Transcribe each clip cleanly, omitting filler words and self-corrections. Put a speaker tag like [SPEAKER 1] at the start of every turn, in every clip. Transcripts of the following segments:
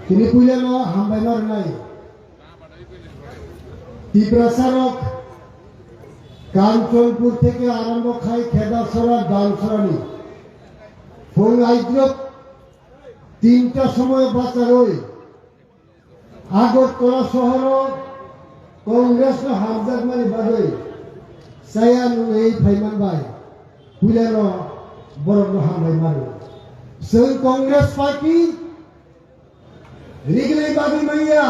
[SPEAKER 1] তিনি কইলেন হামবাইমার নাই তীব্রাচারক কাঞ্চনপুর থেকে আরম্ভ খাই খেদাছড়া ডানছড়ানি ফোন আইদ্রপ 3টা সময় বাঁচার ওই আগরতলা শহর কংগ্রেস হামজাক মানে বাজে সায়ান এই ফাইমান ভাই কইলেন বড় হামবাই মারে সেই কংগ্রেস পার্টি रिगले बाबी मैया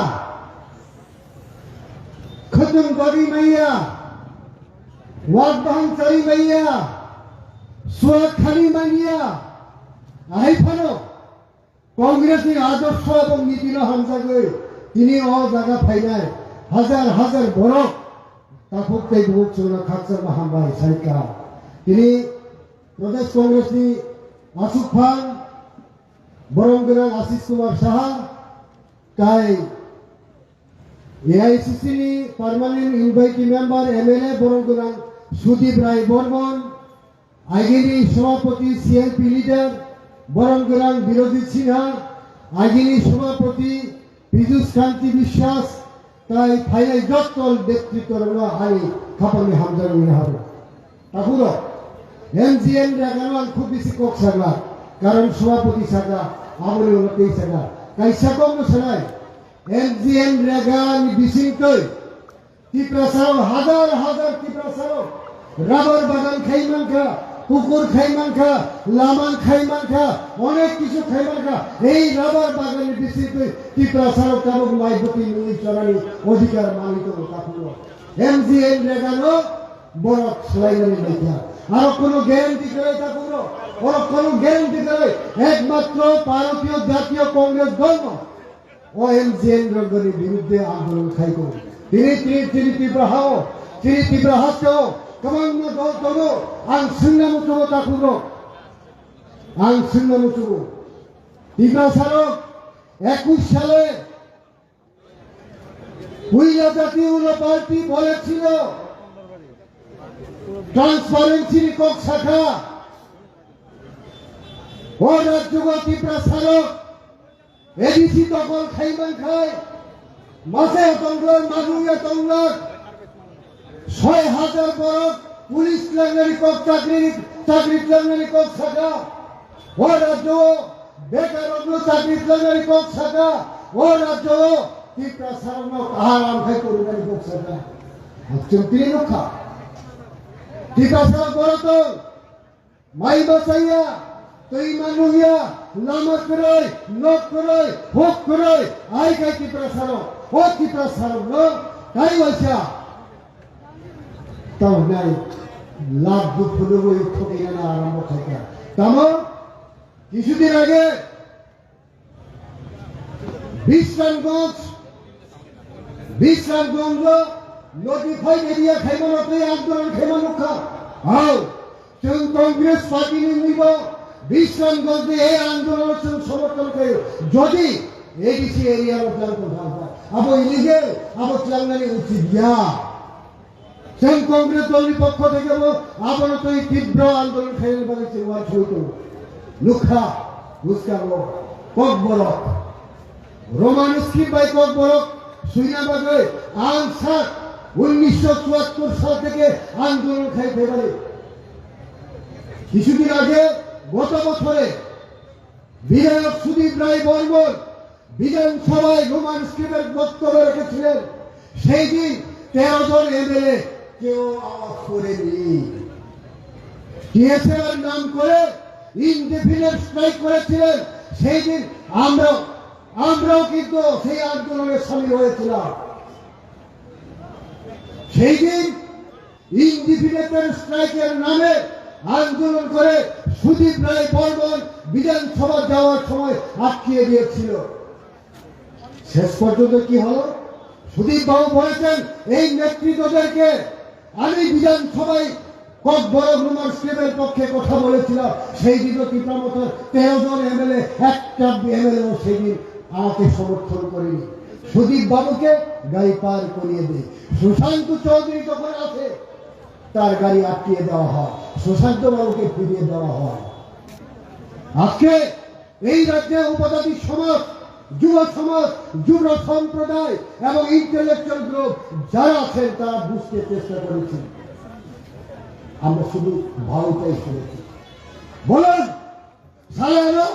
[SPEAKER 1] खत्म बाबी मैया वागबान चरी मैया स्वाद खाली मैया आई फलो कांग्रेस ने आदर्श এবং নীতির হামজাগে তিনি ও জায়গা ফাইনায় হাজার হাজার বড় তাফুকতে বুক চোরা খাকসার মহাবাই সাইকা তিনি প্রদেশ কংগ্রেস নি আসুক খান বরংগরা আশিস কুমার সাহা তাই এআইসিসি নি পার্মানেন্ট ইনভাইটি মেম্বার এমএলএ বরংগরা সুদীপ রায় বর্মন আইগিনি সভাপতি সিএলপি লিডার বরংগরা বিরোধী সিনহা আইগিনি সভাপতি পীযুষ কান্তি বিশ্বাস তাই ফাইনাল যতল ব্যক্তিত্ব হাই খাপানি হামজার হবে তাকুরো এমজিএন রাগানো খুব বেশি কক সাগলা কারণ সভাপতি সাগলা আমলে উন্নতি সাগলা কাইসা কম ছড়াই এমজিএন রেগান বিশিংকই তীব্রাসাও হাজার হাজার তীব্রাসাও রাবার বাগান খাইমানখা কুকুর খাইমানখা লামান খাইমানখা অনেক কিছু খাইমানখা এই রাবার বাগানের বিশিংকই তীব্রাসাও কাবক মাইবতি নুই চরানি অধিকার মালিক কাকুলো এমজিএন রেগানো বড় ছলাইনি মাইকা আর কোনো গ্যারান্টি করে কাকুলো ওর কোনো গ্যারান্টি করে একমাত্র ভারতীয় জাতীয় কংগ্রেস দল ও এমজিএন রঙ্গনের বিরুদ্ধে আন্দোলন খাই করে তিনি তীব্র হাস্য কমান্য দল তব আং সিংনামুচব তাকুলো আং সিংনামুচব তীব্রাচারক 21 সালে মহিলা জাতীয় পার্টি বলেছিল ট্রান্সপারেন্সি কক শাখা ও রাজ্যগতি প্রসারক এডিসি দখল খাইমান খায় মাসে তংলার মানুষে তংলার 6,000 বড় পুলিশ লাঙ্গারি কক চাকরি লাঙ্গারি কক শাখা ও রাজ্য বেকার চাকরি লাঙ্গারি কক শাখা ও রাজ্য কি প্রসারণ আহারাম খাই করুন কক শাখা একজন তিনি রক্ষা টিকাসার বড় তো মাই বাঁচাইয়া তুই মানুহিয়া লামা করে নখ করে হোক করে আই গাই কি প্রসার ও কি প্রসার তাই বলছা তাও নাই লাভ দুঃখ দেব ঠকে না আরম্ভ থাকে তেমন কিছুদিন আগে বিশ্রামগঞ্জ নোটিফাইড এরিয়া খাইমানতে আন্দোলন খাইমানুখা আও जों कांग्रेस पार्टी ने निब বিশ্রামগঞ্জে এই আন্দোলনের সমর্থন করে যদি এডিসি এরিয়ার প্ল্যান করতে আবো ইলিগেল আবো চালানি উচিত ইয়া जों कांग्रेस দলের পক্ষ থেকে আবার তো এই তীব্র আন্দোলন খাইলে বানাইছে ওয়ার হইতো লুখা বুঝকাবো ককবরক রোমানস্কি বাই ককবরক সুইনাবাগে আনসার 1974 সাল থেকে আন্দোলন খাইতে পারে কিছুদিন আগে গত বছরে বিধায়ক সুদীপ রায় বর্মন বিধানসভায় রোমান স্ক্রিপ্টের বক্তব্য রেখেছিলেন সেই দিন 13 জন এমএলএ কেউ আওয়াজ করেনি টিএসআর নাম করে ইনডিফিনিট স্ট্রাইক করেছিলেন সেই দিন আমরাও কিন্তু সেই আন্দোলনে শামিল হয়েছিলাম সেই দিন ইনডিফিনিট স্ট্রাইকের নামে আন্দোলন করে সুদীপ রায় বর্মন বিধানসভা যাওয়ার সময় আটকিয়ে দিয়েছিল শেষ পর্যন্ত কি হলো সুদীপ বাবু বলেছেন এই নেতৃত্বদেরকে আমি বিধানসভায় ককবরক রোমান স্ক্রিপ্টের পক্ষে কথা বলেছিলাম সেই দিনও তীব্রমতো 13 জন এমএলএ একটা এমএলএ সেই দিন আমাকে সমর্থন করেনি সুদীপ বাবুকে গাড়ি পার করিয়ে দেয় সুশান্ত চৌধুরী যখন আছে তার গাড়ি আটকিয়ে দেওয়া হয় সুশান্ত বাবুকে ফিরিয়ে দেওয়া হয় আজকে এই রাজ্যে উপজাতি সমাজ, যুব সমাজ, যুব সম্প্রদায় এবং ইন্টেলেকচুয়াল গ্রুপ যারা আছেন তারা বুঝতে চেষ্টা করেছি। আমরা শুধু ভালোটাই শুনেছি। বলেন সালানো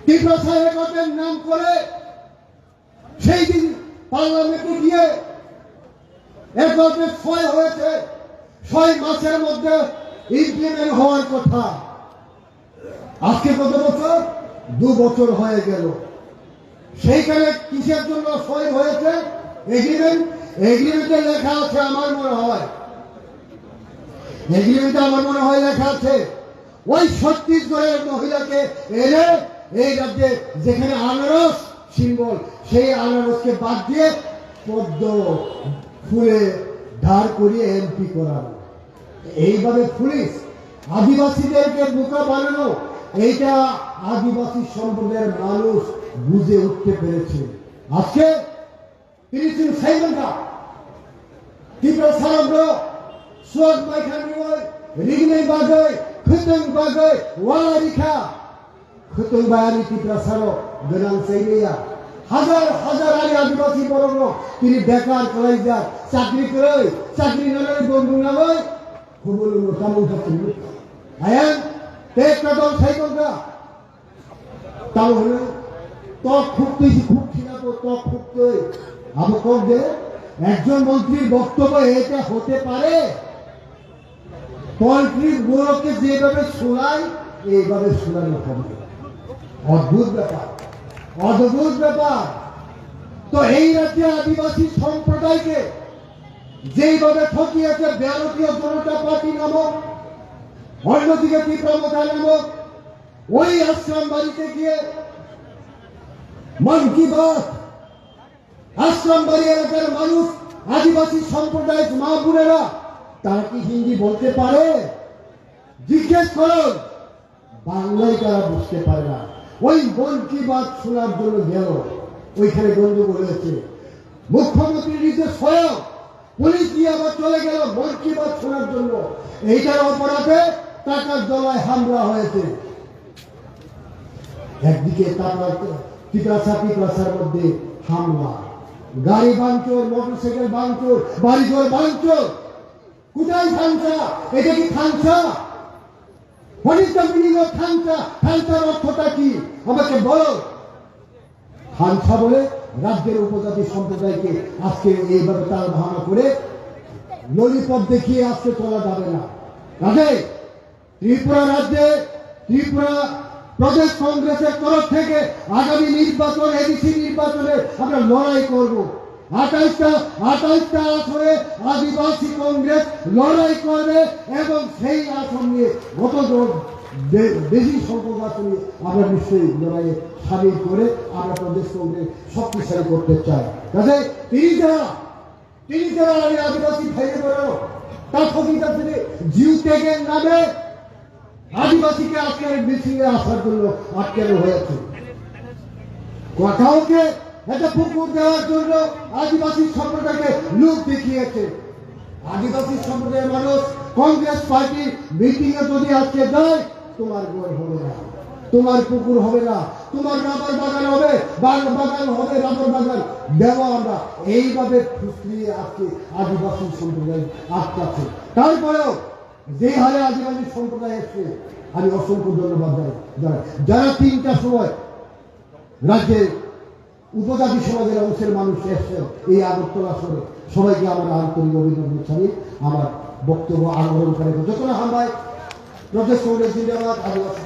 [SPEAKER 1] ত্রিপুরা সাহেবের নাম করে সেই দিন পার্লামেন্টে গিয়ে একজনের 6 হয়েছে, 6 মাসের মধ্যে ইমপ্লিমেন্ট হওয়ার কথা। আজকে কত বছর? 2 বছর হয়ে গেল। সেইখানে কিসের জন্য 6 হয়েছে? এগ্রিমেন্টে লেখা আছে, আমার মনে হয় এগ্রিমেন্টে লেখা আছে ওই ছত্তিশগড়ের মহিলাকে এনে এই রাজ্যে যেখানে আনারস সিম্বল, সেই আনারসকে বাদ দিয়ে পদ্ম ফুলে ধার করিয়ে এমপি করানো। এইভাবে পুলিশ আদিবাসীদেরকে বোকা বানানো, এইটা আদিবাসী সম্প্রদায়ের মানুষ বুঝে উঠতে পেরেছে। আজকে তিনি সাইমনটা ত্রিপুরা সারগ্র সোয়াগ মাইখানি রিগনে বাগৈ খুতং বাগৈ ওয়ালারিখা খুতং বায়ারি ত্রিপুরা সারো গনাং সাইলিয়া হাজার হাজার আদিবাসী বড় তিনি বেকার করাই যায়, চাকরি করে চাকরি নালে বন্ধু নামে খুবলুনো কামু খাচ্ছেন আয়ান একটা দল সাইকলটা তাও হলো তক খুঁজতেছি, খুঁজছি না তো তক খুঁজতে আমি কম যে একজন মন্ত্রীর বক্তব্য এটা হতে পারে? পোল্ট্রির গুঁড়োকে যেভাবে শোনায় এইভাবে শোনানো হবে। অদ্ভুত ব্যাপার, অদ্ভুত ব্যাপার। তো এই রাজ্যে আদিবাসী সম্প্রদায়কে যেইভাবে ঠকিয়েছে ভারতীয় জনতা পার্টি নামক, অন্যদিকে ত্রিপুরা নামক ওই আশ্রম বাড়িতে গিয়ে মন কি বাত আশ্রম বাড়ি এলাকার মানুষ, আদিবাসী সম্প্রদায়ের মা বোনেরা তারা কি হিন্দি বলতে পারে? জিজ্ঞেস করুন, বাংলায় তারা বুঝতে পারে না। ওই মন কি বাত শোনার জন্য গেল, ওইখানে গন্ডগোল হয়েছে। মুখ্যমন্ত্রী নিজে স্বয়ং পুলিশ দিয়ে আবার চলে গেল মন কি বাত শোনার জন্য। এইটার অপরাধে টাকার দলায় হামলা হয়েছে। একদিকে ত্রিপুরাসার মধ্যে হামলা, গাড়ি ভাঙচুর, মোটরসাইকেল ভাঙচুর, বাড়িঘর ভাঙচুর। কোথায় খানসা? এটা কি Khansa? What is the meaning of Khansa? খানসার অর্থটা কি আমাকে বলো। খানসা বলে রাজ্যের উপজাতি সম্প্রদায়কে আজকে এইভাবে তাল ভাঙা করে ললিপপ দেখিয়ে আজকে চলা যাবে না। কাজে ত্রিপুরা রাজ্যে ত্রিপুরা প্রদেশ কংগ্রেসের তরফ থেকে আগামী নির্বাচন, এডিসি নির্বাচনে আমরা লড়াই করব। 28টা আসনে আদিবাসী কংগ্রেস লড়াই করবে এবং সেই আসন নিয়ে বেশি সংখ্যক আসনে আমরা নিশ্চয়ই লড়াইয়ে সামিল করে আমরা প্রদেশ কংগ্রেস শক্তিশালী করতে চাই। কাজে তিনি যারা আদিবাসী ভাইয়ে বলো তার কবিতা থেকে জিউ ত্যাগের নামে আদিবাসীকে আজকের মিছিলে আসার জন্য আটকানো হয়েছে। কাউকে একটা পুকুর দেওয়ার জন্য আদিবাসী সম্প্রদায়কে লোক দেখিয়েছে। আদিবাসী সম্প্রদায়ের মানুষ কংগ্রেস পার্টি মিটিং এ যদি আজকে যায়, তোমার ঘর হবে না, তোমার পুকুর হবে না, তোমার রাবার বাগান হবে, বাগান হবে, রাবার বাগান দেবো আমরা। এইভাবে ফুসলিয়ে আজকে আদিবাসী সম্প্রদায় আটকাচ্ছে। তারপরেও যে হারে আদিবাসী সম্প্রদায় এসছে, আমি অসংখ্য ধন্যবাদ জানাই যারা 3টার সময় রাজ্যের উপজাতি সমাজের অংশের মানুষ এসছেন এই আগরতলা শহরে। সবাইকে আমার আন্তরিক অভিনন্দন জানিয়ে আমার বক্তব্য আগ্রহণ করে যতটা হামবায় প্রদেশ কংগ্রেস জিন্দাবাদ, আদিবাসী